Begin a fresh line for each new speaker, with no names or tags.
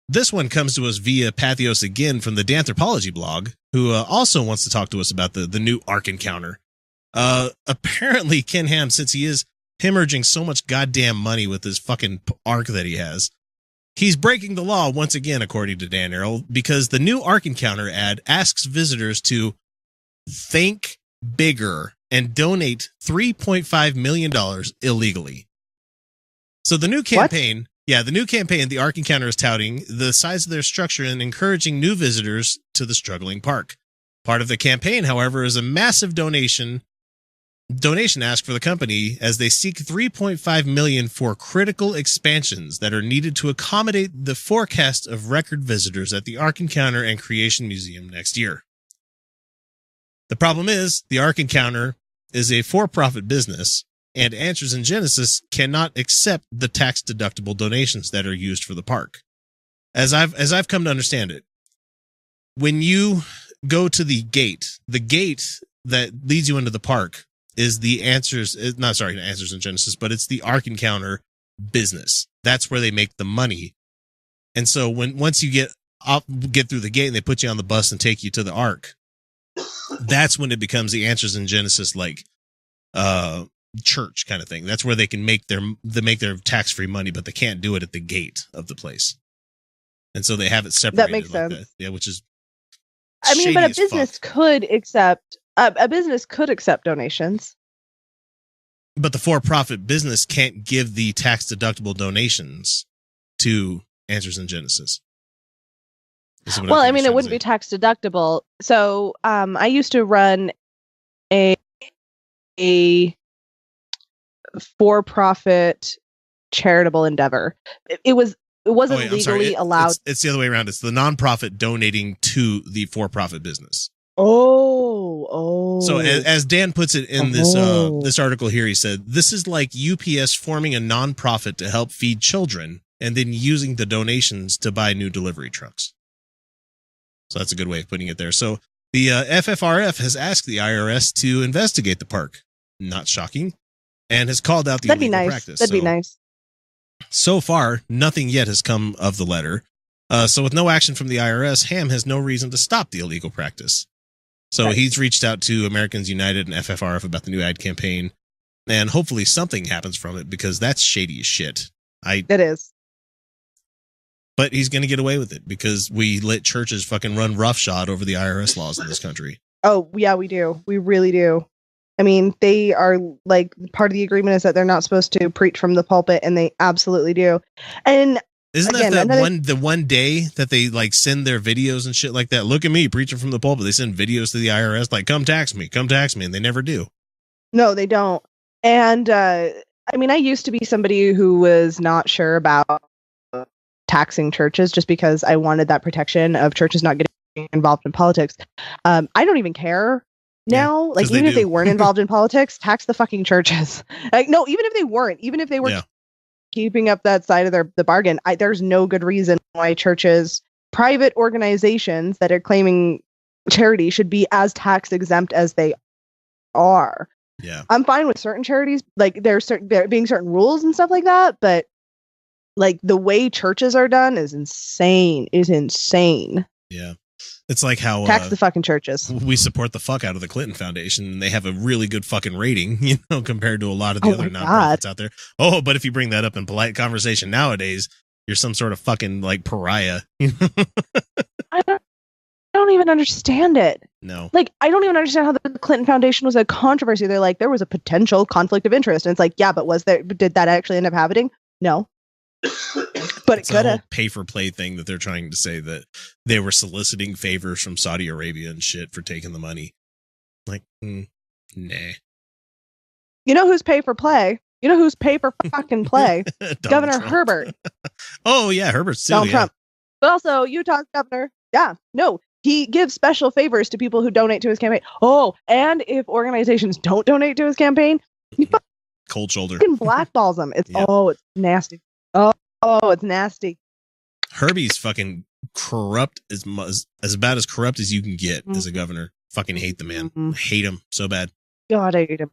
This one comes to us via Patheos again from the Danthropology blog, who also wants to talk to us about the new Ark encounter. Apparently, Ken Ham, since he is hemorrhaging so much goddamn money with this fucking Ark that he has, he's breaking the law once again, according to Dan Arrow, because the new Ark encounter ad asks visitors to think bigger and donate $3.5 million illegally. So the new campaign... Yeah, the new campaign the Ark Encounter is touting the size of their structure and encouraging new visitors to the struggling park. Part of the campaign, however, is a massive donation ask for the company as they seek $3.5 million for critical expansions that are needed to accommodate the forecast of record visitors at the Ark Encounter and Creation Museum next year. The problem is, the Ark Encounter is a for-profit business, and Answers in Genesis cannot accept the tax-deductible donations that are used for the park. As I've come to understand it, when you go to the gate that leads you into the park is the Answers in Genesis, but it's the Ark Encounter business. That's where they make the money. And so once you get through the gate and they put you on the bus and take you to the Ark, that's when it becomes the Answers in Genesis, like, church kind of thing. That's where they can make their tax-free money, but they can't do it at the gate of the place. And so they have it separated.
That makes sense.
That. Yeah, which is
but a business could accept donations.
But the for-profit business can't give the tax-deductible donations to Answers in Genesis.
Well, I mean, it wouldn't be tax-deductible. So I used to run a for-profit charitable endeavor. It wasn't legally allowed.
It's the other way around. It's the nonprofit donating to the for-profit business.
Oh.
So as Dan puts it in this article here, he said, this is like UPS forming a nonprofit to help feed children and then using the donations to buy new delivery trucks. So that's a good way of putting it there. So the FFRF has asked the IRS to investigate the park. Not shocking. And has called out the illegal practice.
That'd be nice.
So far, nothing yet has come of the letter. So with no action from the IRS, Ham has no reason to stop the illegal practice. So He's reached out to Americans United and FFRF about the new ad campaign, and hopefully something happens from it, because that's shady as shit.
It is.
But he's going to get away with it because we let churches fucking run roughshod over the IRS laws in this country.
Oh, yeah, we do. We really do. I mean, they are, like, part of the agreement is that they're not supposed to preach from the pulpit, and they absolutely do. And
isn't that the one day that they, like, send their videos and shit like that? Look at me preaching from the pulpit. They send videos to the IRS like, come tax me, and they never do.
No, they don't. And I mean, I used to be somebody who was not sure about taxing churches just because I wanted that protection of churches not getting involved in politics. I don't even care. Now, like, even if they weren't involved in politics, tax the fucking churches. Like, no, even if they were keeping up that side of the bargain, there's no good reason why churches, private organizations that are claiming charity, should be as tax exempt as they are.
Yeah,
I'm fine with certain charities, like there being certain rules and stuff like that, but like the way churches are done is insane.
Yeah. It's like how
tax the fucking churches.
We support the fuck out of the Clinton Foundation, and they have a really good fucking rating, compared to a lot of the other nonprofits out there. Oh, but if you bring that up in polite conversation nowadays, you're some sort of fucking like pariah.
I don't even understand it.
No.
Like, I don't even understand how the Clinton Foundation was a controversy. They're like, there was a potential conflict of interest. And it's like, yeah, but did that actually end up happening? No. But it could have.
Pay for play thing that they're trying to say that they were soliciting favors from Saudi Arabia and shit for taking the money. Like, nah.
You know who's pay for play? You know who's pay for fucking play? Governor
Trump.
Herbert.
Oh yeah, Herbert still.
Donald Trump. But also Utah's governor. Yeah, no, he gives special favors to people who donate to his campaign. Oh, and if organizations don't donate to his campaign, he
cold shoulder.
Fucking blackballs them. It's it's nasty. Oh, it's nasty.
Herbie's fucking corrupt as about as corrupt as you can get as a governor. Fucking hate the man. Hate him so bad.
God, I hate him.